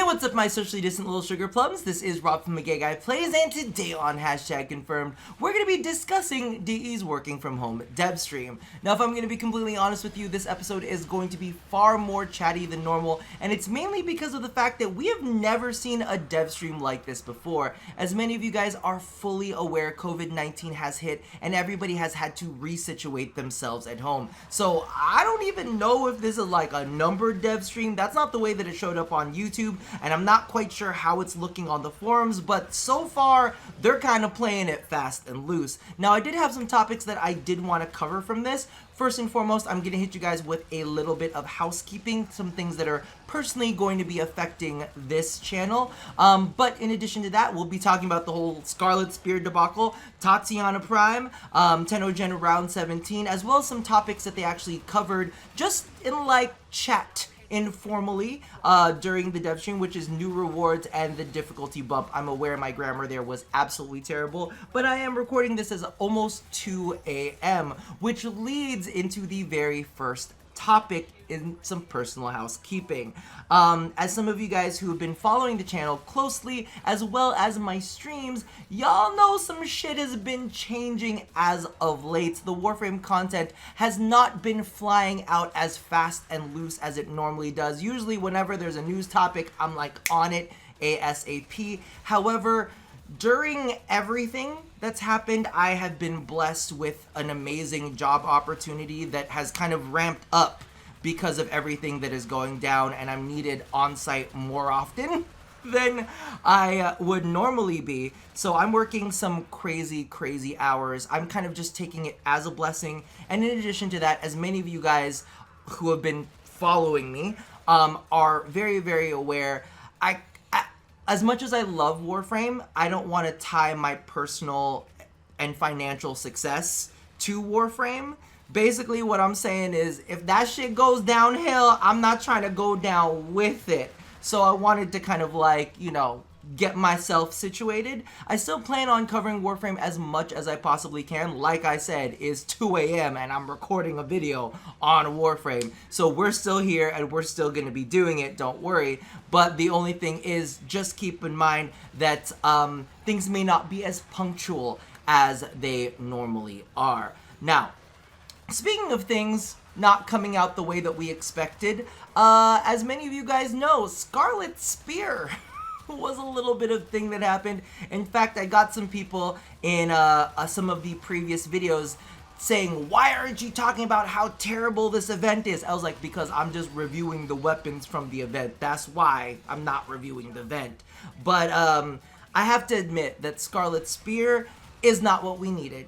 What's up, my socially distant little sugar plums? This is Rob from The Gay Guy Plays, and today on #confirmed, we're going to be discussing DE's working from home Devstream. Now, if I'm going to be completely honest with you, this episode is going to be far more chatty than normal, and it's mainly because of the fact that we have never seen a Devstream like this before. As many of you guys are fully aware, COVID-19 has hit, and everybody has had to resituate themselves at home. So, I don't even know if this is like a numbered Devstream. That's not the way that it showed up on YouTube, and I'm not quite sure how it's looking on the forums, but so far, they're kind of playing it fast and loose. Now, I did have some topics that I did want to cover from this. First and foremost, I'm going to hit you guys with a little bit of housekeeping, some things that are personally going to be affecting this channel. But in addition to that, we'll be talking about the whole Scarlett Spear debacle, Tatiana Prime, Tenogen Round 17, as well as some topics that they actually covered just in like chat informally during the dev stream, which is new rewards and the difficulty bump. I'm aware my grammar there was absolutely terrible, but I am recording this as almost 2 a.m., which leads into the very first topic in some personal housekeeping. As some of you guys who have been following the channel closely, as well as my streams, y'all know some shit has been changing as of late. The Warframe content has not been flying out as fast and loose as it normally does. Usually whenever there's a news topic, I'm like on it ASAP. However, during everything that's happened, I have been blessed with an amazing job opportunity that has kind of ramped up because of everything that is going down, and I'm needed on site more often than I would normally be. So I'm working some crazy hours. I'm kind of just taking it as a blessing. And in addition to that, as many of you guys who have been following me are very aware, as much as I love Warframe, I don't want to tie my personal and financial success to Warframe. Basically, what I'm saying is, if that shit goes downhill, I'm not trying to go down with it. So I wanted to kind of like, you know, get myself situated. I still plan on covering Warframe as much as I possibly can. Like I said, it's 2 a.m. and I'm recording a video on Warframe. So we're still here and we're still going to be doing it, don't worry. But the only thing is, just keep in mind that things may not be as punctual as they normally are. Now, speaking of things not coming out the way that we expected, as many of you guys know, Scarlett Spear was a little bit of thing that happened. In fact, I got some people in some of the previous videos saying, why aren't you talking about how terrible this event is? I was like, because I'm just reviewing the weapons from the event. That's why I'm not reviewing the event. But I have to admit that Scarlett Spear is not what we needed.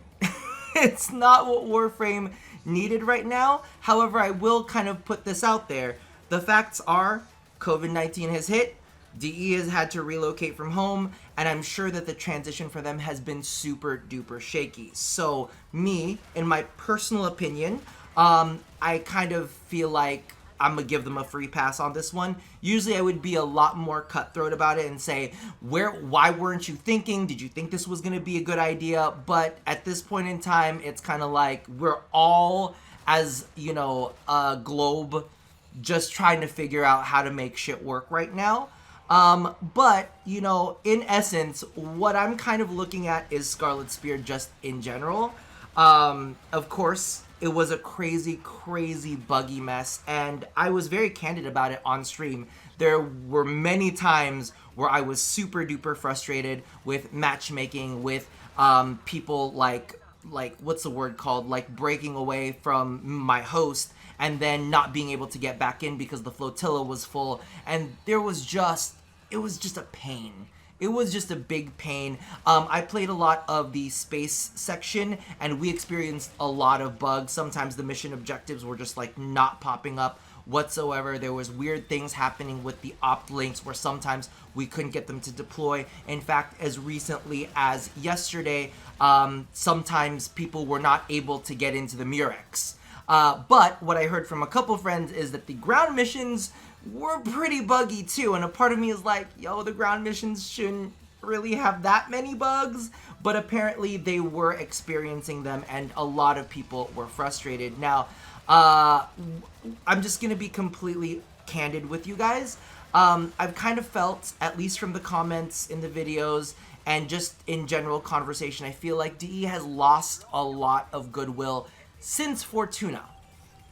It's not what Warframe needed right now. However, I will kind of put this out there. The facts are, COVID-19 has hit. DE has had to relocate from home, and I'm sure that the transition for them has been super duper shaky. So me, in my personal opinion, I kind of feel like I'm gonna give them a free pass on this one. Usually I would be a lot more cutthroat about it and say, why weren't you thinking? Did you think this was gonna be a good idea? But at this point in time, it's kind of like we're all, as you know, a globe, just trying to figure out how to make shit work right now. But, you know, in essence, what I'm kind of looking at is Scarlett Spear just in general. Of course, it was a crazy buggy mess, and I was very candid about it on stream. There were many times where I was super duper frustrated with matchmaking, with people like what's the word called, like breaking away from my host and then not being able to get back in because the flotilla was full, and it was just a pain. It was just a big pain. I played a lot of the space section, and we experienced a lot of bugs. Sometimes the mission objectives were just like not popping up whatsoever. There was weird things happening with the opt links where sometimes we couldn't get them to deploy. In fact, as recently as yesterday, sometimes people were not able to get into the Murex. But what I heard from a couple friends is that the ground missions were pretty buggy too, and a part of me is like, yo, the ground missions shouldn't really have that many bugs, but apparently they were experiencing them, and a lot of people were frustrated. Now, I'm just gonna be completely candid with you guys. I've kind of felt, at least from the comments in the videos and just in general conversation, I feel like DE has lost a lot of goodwill since Fortuna.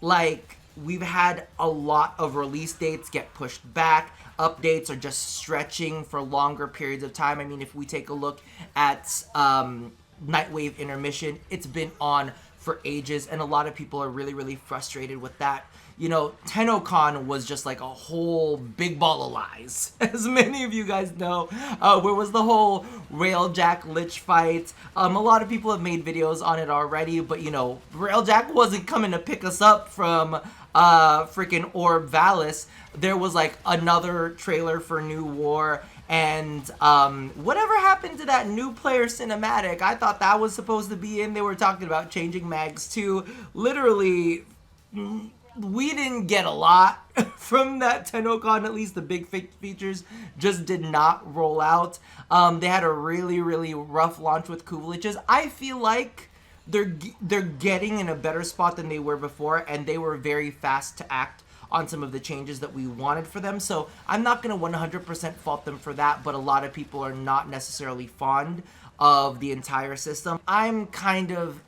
Like, we've had a lot of release dates get pushed back. Updates are just stretching for longer periods of time. I mean, if we take a look at Nightwave Intermission, it's been on for ages, and a lot of people are really, really frustrated with that. You know, TennoCon was just like a whole big ball of lies, as many of you guys know. Where was the whole Railjack Lich fight? A lot of people have made videos on it already, but you know, Railjack wasn't coming to pick us up from freaking Orb Valis. There was like another trailer for New War, and whatever happened to that new player cinematic? I thought that was supposed to be in. They were talking about changing mags too. Literally, we didn't get a lot from that TennoCon. At least the big features just did not roll out. They had a really, really rough launch with Coolidges. I feel like they're getting in a better spot than they were before, and they were very fast to act on some of the changes that we wanted for them. So I'm not going to 100% fault them for that, but a lot of people are not necessarily fond of the entire system. I'm kind of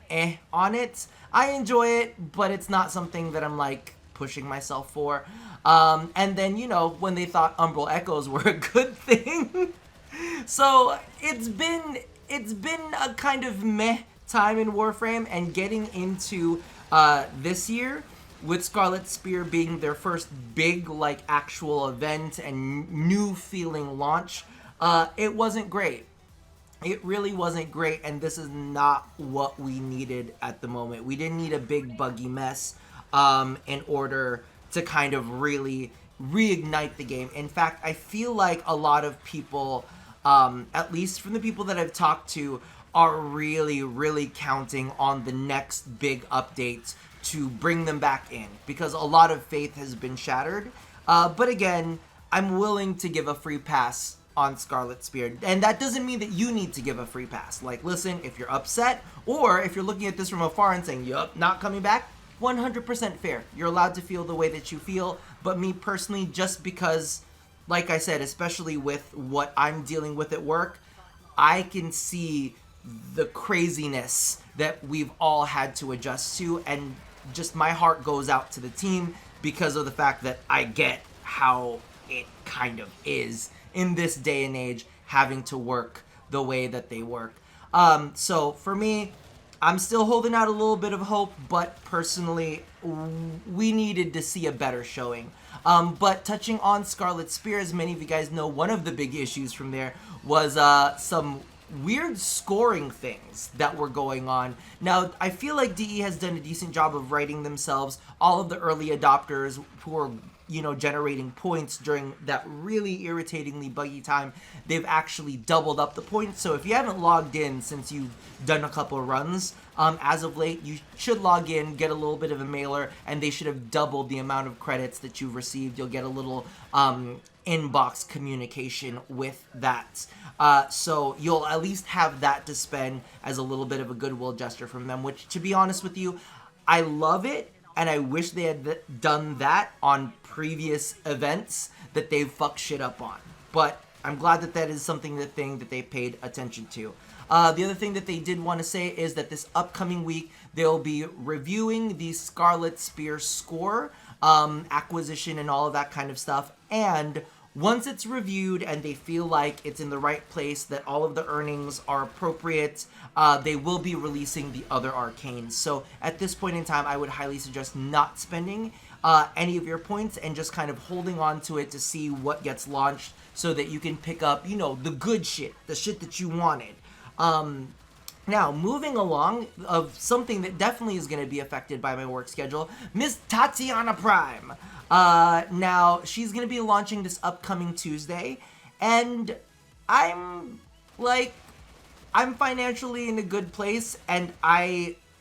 on it. I enjoy it, but it's not something that I'm like pushing myself for. And then, you know, when they thought Umbral Echoes were a good thing. So it's been a kind of meh time in Warframe, and getting into this year with Scarlett Spear being their first big like actual event and new feeling launch, it wasn't great. It really wasn't great, and this is not what we needed at the moment. We didn't need a big Buggy Mess in order to kind of really reignite the game. In fact, I feel like a lot of people, at least from the people that I've talked to, are really, really counting on the next big updates to bring them back in, because a lot of faith has been shattered. But again, I'm willing to give a free pass on Scarlett Spear, and that doesn't mean that you need to give a free pass. Like, listen, if you're upset, or if you're looking at this from afar and saying, yup, not coming back, 100% fair. You're allowed to feel the way that you feel, but me personally, just because, like I said, especially with what I'm dealing with at work, I can see the craziness that we've all had to adjust to, and just my heart goes out to the team because of the fact that I get how it kind of is in this day and age, having to work the way that they work. So for me, I'm still holding out a little bit of hope, but personally, we needed to see a better showing. But touching on Scarlett Spear, as many of you guys know, one of the big issues from there was some weird scoring things that were going on. Now, I feel like DE has done a decent job of righting themselves. All of the early adopters who are, you know, generating points during that really irritatingly buggy time, they've actually doubled up the points. So if you haven't logged in since you've done a couple of runs, as of late, you should log in, get a little bit of a mailer, and they should have doubled the amount of credits that you've received. You'll get a little inbox communication with that. So you'll at least have that to spend as a little bit of a goodwill gesture from them, which, to be honest with you, I love it, and I wish they had done that on previous events that they've fucked shit up on. But I'm glad that that is something, the thing that they paid attention to. The other thing that they did want to say is that this upcoming week, they'll be reviewing the Scarlett Spear score, acquisition, and all of that kind of stuff. And once it's reviewed and they feel like it's in the right place, that all of the earnings are appropriate, they will be releasing the other Arcanes. So at this point in time, I would highly suggest not spending any of your points and just kind of holding on to it to see what gets launched, so that you can pick up, you know, the good shit, the shit that you wanted. Now, moving along, of something that definitely is going to be affected by my work schedule, Miss Tatiana Prime. Now, she's going to be launching this upcoming Tuesday, and I'm financially in a good place, and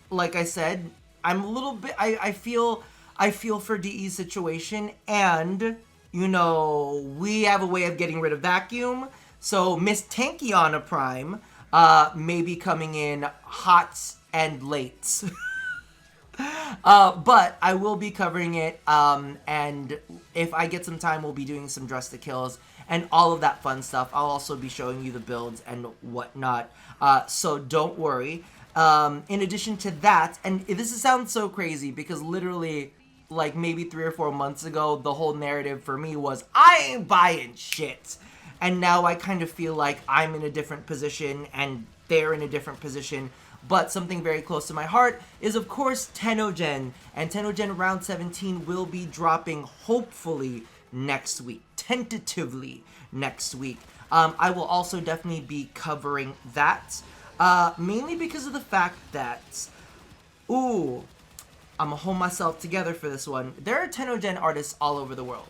like I said, I'm a little bit, I feel for DE's situation, and, you know, we have a way of getting rid of vacuum, so Miss Tanky on a Prime may be coming in hot and late. But I will be covering it, and if I get some time, we'll be doing some dress to kills and all of that fun stuff. I'll also be showing you the builds and whatnot, so don't worry. In addition to that, and this sounds so crazy because literally, like maybe 3 or 4 months ago, the whole narrative for me was, I ain't buying shit. And now I kind of feel like I'm in a different position and they're in a different position. But something very close to my heart is, of course, Tennogen. And Tennogen Round 17 will be dropping hopefully next week. Tentatively next week. I will also definitely be covering that. Mainly because of the fact that, I'm gonna hold myself together for this one. There are Tennogen artists all over the world.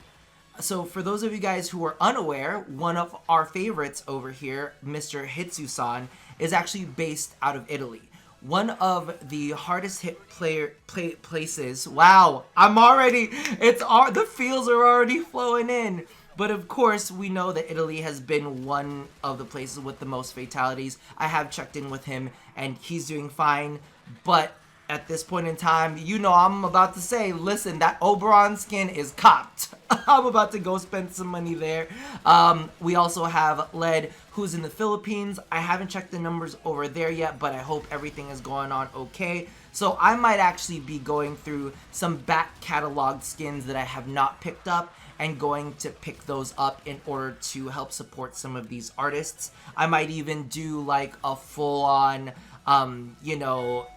So for those of you guys who are unaware, one of our favorites over here, Mr. Hitsu-san, is actually based out of Italy. One of the hardest hit places. Wow, the feels are already flowing in. But of course, we know that Italy has been one of the places with the most fatalities. I have checked in with him, and he's doing fine. But at this point in time, I'm about to say, listen, that Oberon skin is copped. I'm about to go spend some money there. We also have Led, who's in the Philippines. I haven't checked the numbers over there yet, but I hope everything is going on okay. So I might actually be going through some back catalog skins that I have not picked up and going to pick those up in order to help support some of these artists. I might even do like a full-on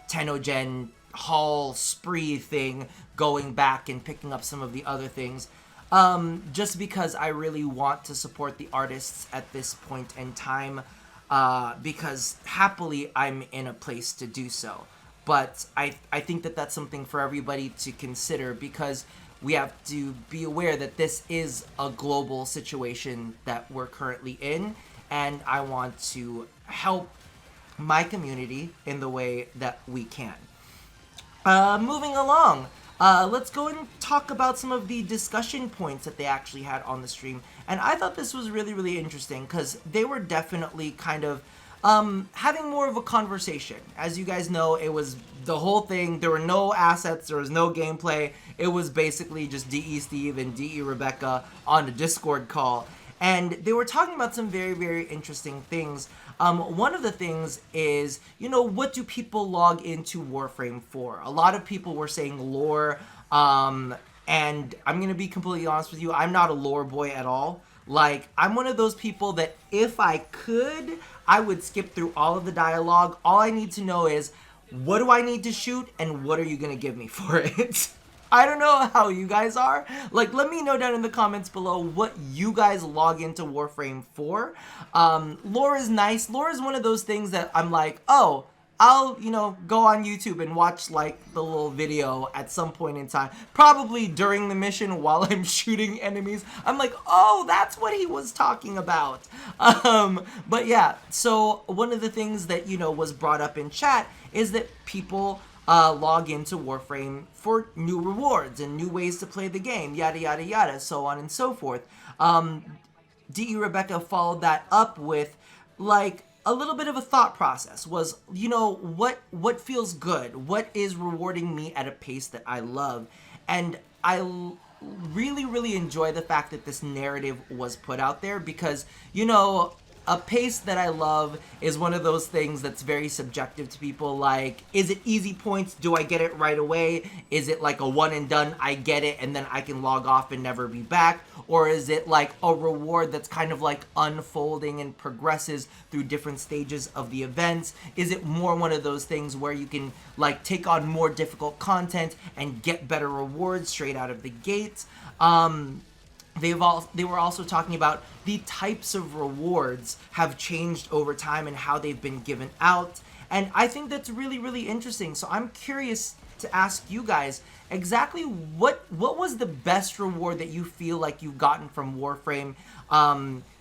Tennogen haul spree thing, going back and picking up some of the other things, just because I really want to support the artists at this point in time, because happily I'm in a place to do so. But I think that that's something for everybody to consider, because we have to be aware that this is a global situation that we're currently in, and I want to help my community in the way that we can. Moving along, let's go and talk about some of the discussion points that they actually had on the stream. And I thought this was really, really interesting because they were definitely kind of having more of a conversation. As you guys know, it was the whole thing. There were no assets. There was no gameplay. It was basically just DE Steve and DE Rebecca on a Discord call. And they were talking about some very, very interesting things. One of the things is, what do people log into Warframe for? A lot of people were saying lore, and I'm going to be completely honest with you, I'm not a lore boy at all. Like, I'm one of those people that if I could, I would skip through all of the dialogue. All I need to know is, what do I need to shoot, and what are you going to give me for it? I don't know how you guys are. Like, let me know down in the comments below what you guys log into Warframe for. Lore is nice. Lore is one of those things that I'm like, oh, I'll, go on YouTube and watch, like, the little video at some point in time. Probably during the mission while I'm shooting enemies. I'm like, oh, that's what he was talking about. But yeah, so one of the things that, was brought up in chat is that people log into Warframe for new rewards and new ways to play the game, yada yada yada, so on and so forth. DE Rebecca followed that up with like a little bit of a thought process. Was, what feels good? What is rewarding me at a pace that I love? And I really, really enjoy the fact that this narrative was put out there because, a pace that I love is one of those things that's very subjective to people. Like, is it easy points? Do I get it right away? Is it like a one and done, I get it, and then I can log off and never be back? Or is it like a reward that's kind of like unfolding and progresses through different stages of the events? Is it more one of those things where you can like take on more difficult content and get better rewards straight out of the gate? They were also talking about the types of rewards have changed over time and how they've been given out. And I think that's really, really interesting. So I'm curious to ask you guys exactly what was the best reward that you feel like you've gotten from Warframe,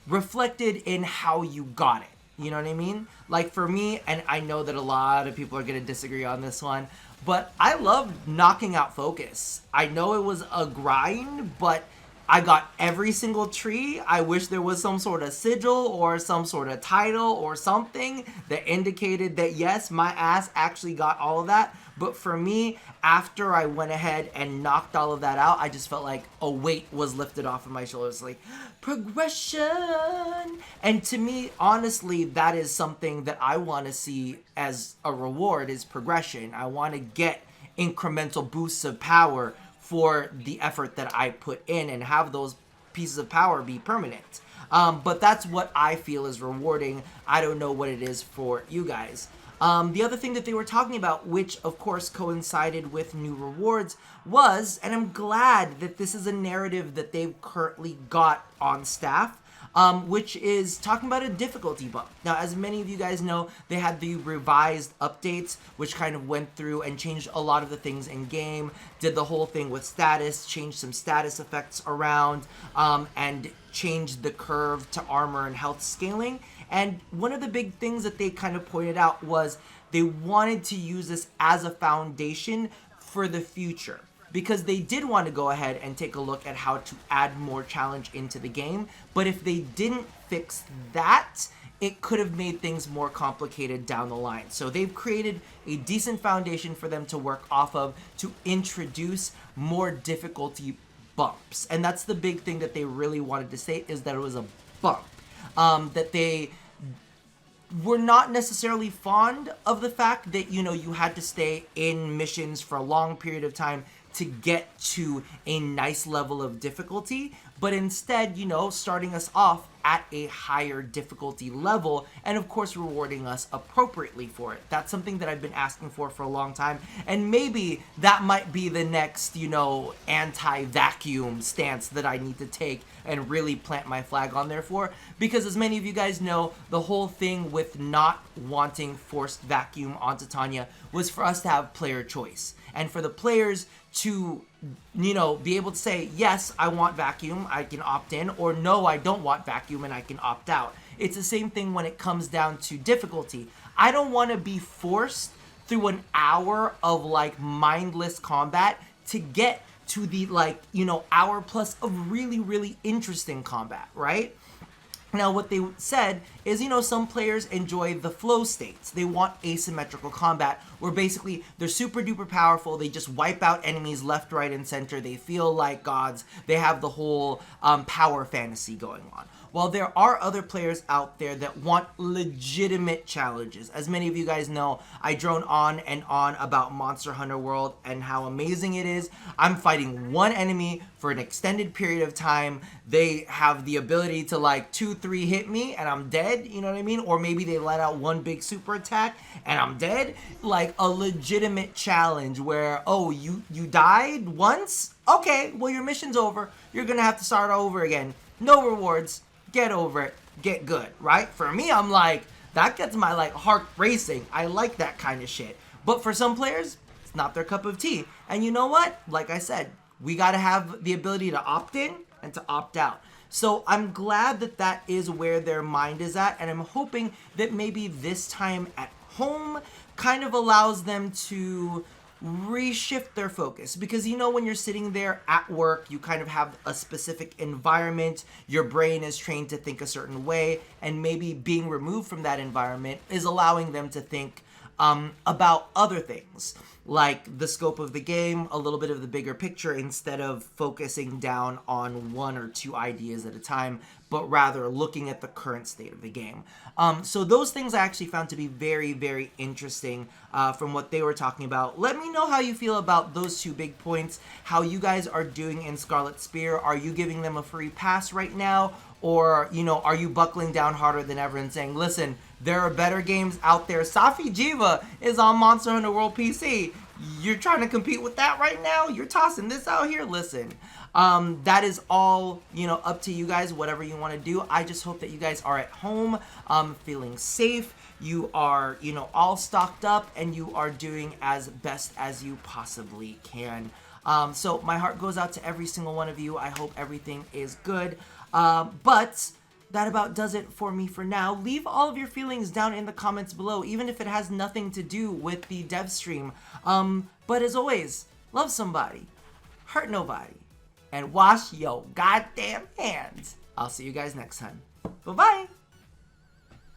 reflected in how you got it. You know what I mean? Like for me, and I know that a lot of people are going to disagree on this one, but I love knocking out focus. I know it was a grind, but I got every single tree. I wish there was some sort of sigil or some sort of title or something that indicated that yes, my ass actually got all of that. But for me, after I went ahead and knocked all of that out, I just felt like a weight was lifted off of my shoulders, like progression. And to me, honestly, that is something that I want to see as a reward, is progression. I want to get incremental boosts of power for the effort that I put in and have those pieces of power be permanent. But that's what I feel is rewarding. I don't know what it is for you guys. The other thing that they were talking about, which of course coincided with new rewards, was, and I'm glad that this is a narrative that they've currently got on staff, which is talking about a difficulty bump. Now, as many of you guys know, they had the revised updates, which kind of went through and changed a lot of the things in game, did the whole thing with status, changed some status effects around, and changed the curve to armor and health scaling. And one of the big things that they kind of pointed out was they wanted to use this as a foundation for the future, because they did want to go ahead and take a look at how to add more challenge into the game. But if they didn't fix that, it could have made things more complicated down the line. So they've created a decent foundation for them to work off of to introduce more difficulty bumps. And that's the big thing that they really wanted to say, is that it was a bump. That they were not necessarily fond of the fact that, you know, you had to stay in missions for a long period of time to get to a nice level of difficulty, but instead, you know, starting us off at a higher difficulty level and of course rewarding us appropriately for it. That's something that I've been asking for a long time, and maybe that might be the next, you know, anti-vacuum stance that I need to take and really plant my flag on there for, because as many of you guys know, the whole thing with not wanting forced vacuum onto Tanya was for us to have player choice, and for the players to, you know, be able to say, yes, I want vacuum, I can opt in, or no, I don't want vacuum and I can opt out. It's the same thing when it comes down to difficulty. I don't want to be forced through an hour of like mindless combat to get to the, like, you know, hour plus of really, really interesting combat, right? Now, what they said is, you know, some players enjoy the flow states. They want asymmetrical combat, where basically they're super duper powerful. They just wipe out enemies left, right, and center. They feel like gods. They have the whole power fantasy going on. While there are other players out there that want legitimate challenges. As many of you guys know, I drone on and on about Monster Hunter World and how amazing it is. I'm fighting one enemy for an extended period of time. They have the ability to like 2-3 hit me and I'm dead, you know what I mean? Or maybe they let out one big super attack and I'm dead. Like a legitimate challenge where, oh, you died once? Okay, well your mission's over. You're gonna have to start over again. No rewards. Get over it, get good, right? For me, I'm like, that gets my like heart racing. I like that kind of shit. But for some players, it's not their cup of tea. And you know what? Like I said, we gotta have the ability to opt in and to opt out. So I'm glad that that is where their mind is at, and I'm hoping that maybe this time at home kind of allows them to reshift their focus, because you know, when you're sitting there at work, you kind of have a specific environment, your brain is trained to think a certain way, and maybe being removed from that environment is allowing them to think about other things, like the scope of the game, a little bit of the bigger picture, instead of focusing down on one or two ideas at a time, but rather looking at the current state of the game. So those things I actually found to be very, very interesting from what they were talking about. Let me know how you feel about those two big points, how you guys are doing in Scarlett Spear. Are you giving them a free pass right now? Or, you know, are you buckling down harder than ever and saying, listen, there are better games out there. Safi Jiva is on Monster Hunter World PC. You're trying to compete with that right now? You're tossing this out here? Listen, that is all, you know, up to you guys, whatever you want to do. I just hope that you guys are at home, feeling safe. You are, you know, all stocked up, and you are doing as best as you possibly can. So my heart goes out to every single one of you. I hope everything is good. But that about does it for me for now. Leave all of your feelings down in the comments below, even if it has nothing to do with the dev stream. But as always, love somebody, hurt nobody, and wash your goddamn hands. I'll see you guys next time. Bye-bye.